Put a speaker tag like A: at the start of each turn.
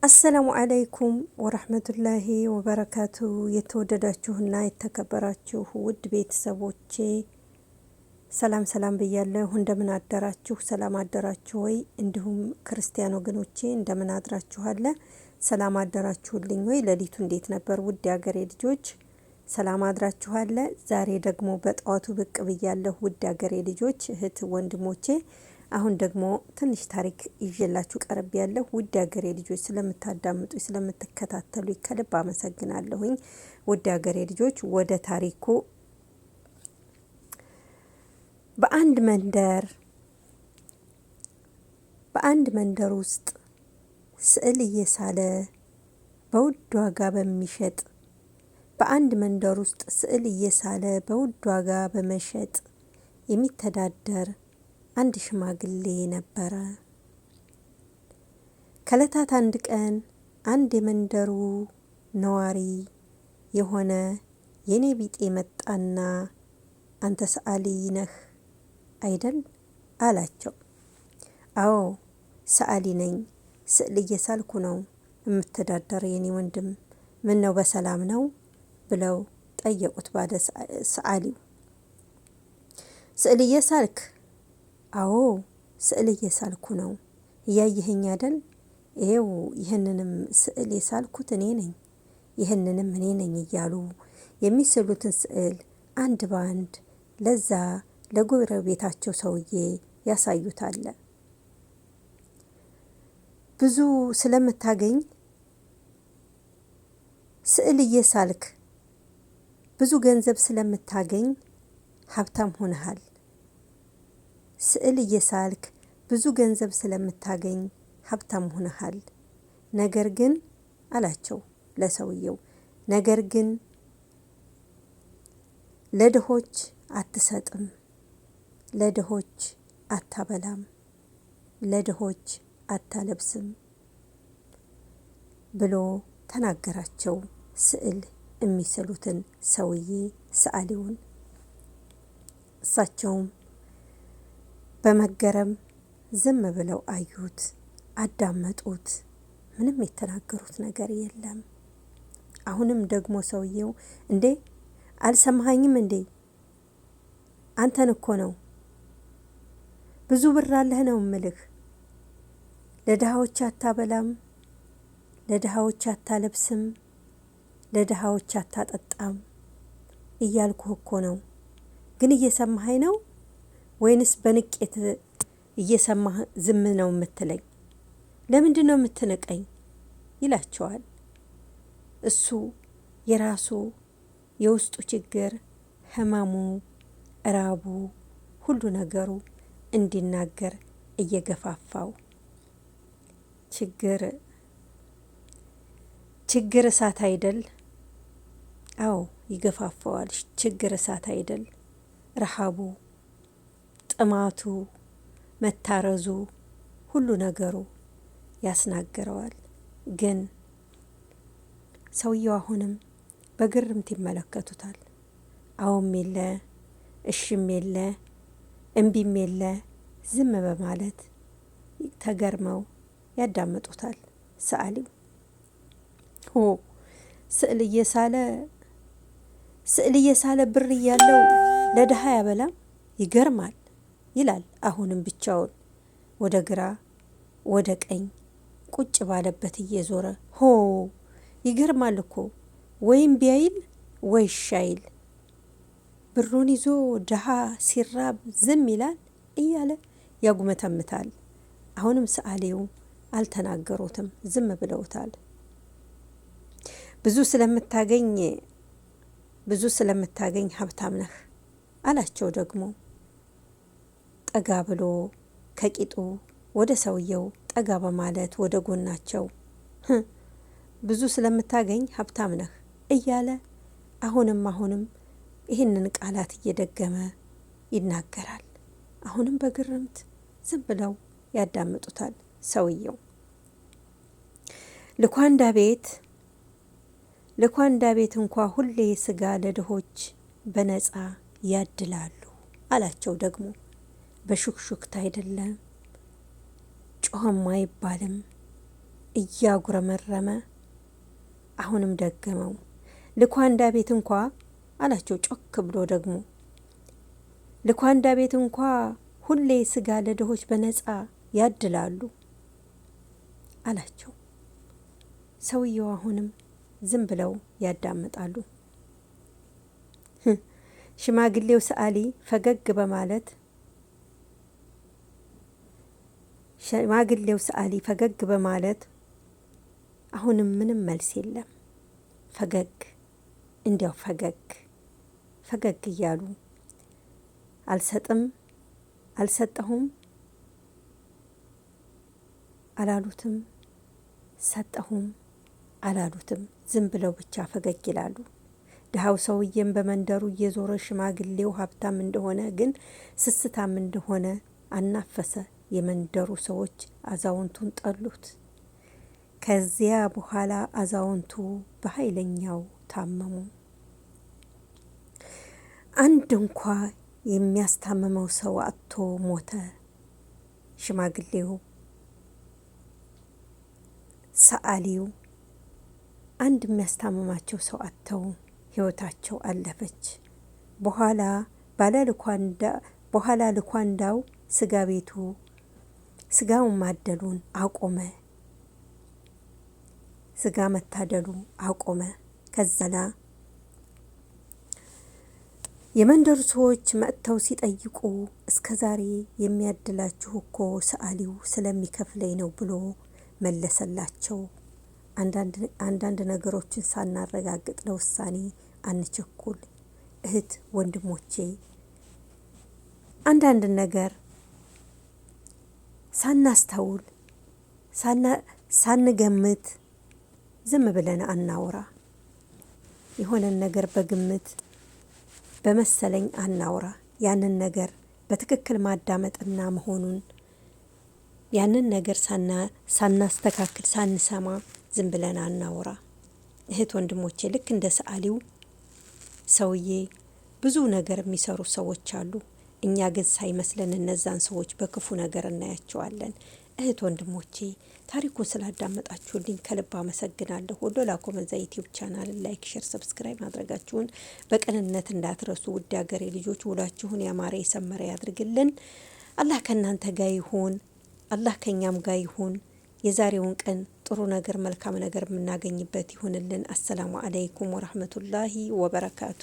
A: አሰላሙ አለይኩም ወረህመቱላሂ ወበረካቱ። የተወደዳችሁና የተከበራችሁ ውድ ቤተሰቦቼ ሰላም ሰላም ብያለሁ። እንደምን አደራችሁ? ሰላም አደራችሁ ወይ? እንዲሁም ክርስቲያን ወገኖቼ እንደምን አድራችኋለ? ሰላም አደራችሁልኝ ወይ? ሌሊቱ እንዴት ነበር? ውድ የሀገሬ ልጆች ሰላም አድራችኋለ? ዛሬ ደግሞ በጠዋቱ ብቅ ብያለሁ። ውድ የሀገሬ ልጆች እህት ወንድሞቼ፣ አሁን ደግሞ ትንሽ ታሪክ ይዤላችሁ ቀርብ ያለሁ። ውድ ሀገሬ ልጆች ስለምታዳምጡ ስለምትከታተሉ ከልብ አመሰግናለሁኝ። ውድ ሀገሬ ልጆች ወደ ታሪኩ። በአንድ መንደር ውስጥ ስዕል እየሳለ በውድ ዋጋ በሚሸጥ በውድ ዋጋ በመሸጥ የሚተዳደር አንድ ሽማግሌ ነበረ። ከዕለታት አንድ ቀን አንድ የመንደሩ ነዋሪ የሆነ የኔ ቢጤ መጣና አንተ ሰዓሊ ነህ አይደል አላቸው። አዎ ሰዓሊ ነኝ፣ ስዕል እየሳልኩ ነው የምተዳደር የኔ ወንድም፣ ምን ነው በሰላም ነው ብለው ጠየቁት። ባለ ሰዓሊው ስዕል እየሳልክ? አዎ ስዕል እየሳልኩ ነው፣ እያየኸኝ አይደል? ይሄው ይህንንም ስዕል የሳልኩት እኔ ነኝ፣ ይህንንም እኔ ነኝ እያሉ የሚስሉትን ስዕል አንድ ባንድ ለዛ ለጎረቤታቸው ሰውዬ ያሳዩታል። ብዙ ስለምታገኝ ስዕል እየሳልክ ብዙ ገንዘብ ስለምታገኝ ሀብታም ሆነሃል። ስዕል እየሳልክ ብዙ ገንዘብ ስለምታገኝ ሀብታም ሆነሃል። ነገር ግን አላቸው ለሰውየው፣ ነገር ግን ለድሆች አትሰጥም፣ ለድሆች አታበላም፣ ለድሆች አታለብስም ብሎ ተናገራቸው። ስዕል የሚስሉትን ሰውዬ ሰዓሊውን። እሳቸውም በመገረም ዝም ብለው አዩት፣ አዳመጡት። ምንም የተናገሩት ነገር የለም። አሁንም ደግሞ ሰውየው እንዴ አልሰማኸኝም እንዴ? አንተን እኮ ነው፣ ብዙ ብር አለህ ነው እምልህ። ለድሃዎች አታበላም፣ ለድሃዎች አታለብስም፣ ለድሃዎች አታጠጣም እያልኩህ እኮ ነው። ግን እየሰማኸኝ ነው ወይንስ በንቄት እየሰማህ ዝም ነው የምትለኝ? ለምንድን ነው የምትንቀኝ? ይላቸዋል። እሱ የራሱ የውስጡ ችግር፣ ህመሙ፣ እራቡ፣ ሁሉ ነገሩ እንዲናገር እየገፋፋው፣ ችግር እሳት አይደል? አዎ ይገፋፋዋል። ችግር እሳት አይደል? ረሃቡ፣ ጥማቱ፣ መታረዙ፣ ሁሉ ነገሩ ያስናግረዋል። ግን ሰውየው አሁንም በግርምት ይመለከቱታል። አዎም የለ እሽም የለ እምቢም የለ፣ ዝም በማለት ተገርመው ያዳምጡታል። ሰዓሊው ስዕል እየሳለ ብር እያለው ለድሃ ያበላም፣ ይገርማል ይላል። አሁንም ብቻውን ወደ ግራ ወደ ቀኝ ቁጭ ባለበት እየዞረ ይገርማል እኮ፣ ወይም ቢያይል ወይ ሻይል፣ ብሩን ይዞ ድሃ ሲራብ ዝም ይላል እያለ ያጉመተምታል። አሁንም ሰዓሊው አልተናገሩትም፣ ዝም ብለውታል። ብዙ ስለምታገኝ ሀብታም ነህ አላቸው። ደግሞ ጠጋ ብሎ ከቂጡ ወደ ሰውየው ጠጋ በማለት ወደ ጎናቸው ብዙ ስለምታገኝ ሀብታም ነህ እያለ አሁንም ይህንን ቃላት እየደገመ ይናገራል። አሁንም በግርምት ዝም ብለው ያዳምጡታል። ሰውየው ልኳንዳ ቤት እንኳ ሁሌ ስጋ ለድሆች በነፃ ያድላሉ አላቸው። ደግሞ በሹክሹክታ አይደለም፣ ጮኸም አይባልም፣ እያጉረመረመ አሁንም ደገመው። ልኳንዳ ቤት እንኳ አላቸው ጮክ ብሎ ደግሞ ልኳንዳ ቤት እንኳ ሁሌ ስጋ ለድሆች በነፃ ያድላሉ አላቸው። ሰውየው አሁንም ዝም ብለው ያዳምጣሉ። ሽማግሌው ሰዓሊ ፈገግ በማለት አሁንም ምንም መልስ የለም። እንዲያው ፈገግ እያሉ አልሰጠሁም አላሉትም፣ ሰጠሁም አላሉትም። ዝም ብለው ብቻ ፈገግ ይላሉ። ድሃው ሰውዬም በመንደሩ እየዞረ ሽማግሌው ሀብታም እንደሆነ ግን ስስታም እንደሆነ አናፈሰ። የመንደሩ ሰዎች አዛውንቱን ጠሉት። ከዚያ በኋላ አዛውንቱ በኃይለኛው ታመሙ። አንድ እንኳ የሚያስታምመው ሰው አጥቶ ሞተ። ሽማግሌው ሰዓሊው አንድ የሚያስታምማቸው ሰው አጥተው ህይወታቸው አለፈች። በኋላ ልኳንዳው ስጋ ቤቱ ስጋውን ማደሉን አቆመ። ስጋ መታደሉ አቆመ። ከዛላ የመንደሩ ሰዎች መጥተው ሲጠይቁ እስከ ዛሬ የሚያድላችሁ እኮ ሰዓሊው ስለሚከፍለኝ ነው ብሎ መለሰላቸው። አንዳንድ ነገሮችን ሳናረጋግጥ ለውሳኔ አንቸኩል። እህት ወንድሞቼ፣ አንዳንድ ነገር ሳናስተውል ሳንገምት ዝም ብለን አናውራ። የሆነን ነገር በግምት በመሰለኝ አናውራ። ያንን ነገር በትክክል ማዳመጥና መሆኑን ያንን ነገር ሳናስተካክል ሳንሰማ ዝም ብለን አናውራ። እህት ወንድሞቼ፣ ልክ እንደ ሰዓሊው ሰውዬ ብዙ ነገር የሚሰሩ ሰዎች አሉ። እኛ ግን ሳይመስለን እነዛን ሰዎች በክፉ ነገር እናያቸዋለን። እህት ወንድሞቼ፣ ታሪኩን ስላዳመጣችሁልኝ ከልብ አመሰግናለሁ። ወዶላ ኮመንዛ ዩቲዩብ ቻናል ላይክ፣ ሼር፣ ሰብስክራይብ ማድረጋችሁን በቅንነት እንዳትረሱ። ውድ ሀገሬ ልጆች፣ ውላችሁን ያማረ የሰመረ ያድርግልን። አላህ ከእናንተ ጋር ይሁን። አላህ ከኛም ጋር ይሁን። የዛሬውን ቀን ጥሩ ነገር መልካም ነገር የምናገኝበት ይሁንልን። አሰላሙ አለይኩም ወራህመቱላሂ ወበረካቱ።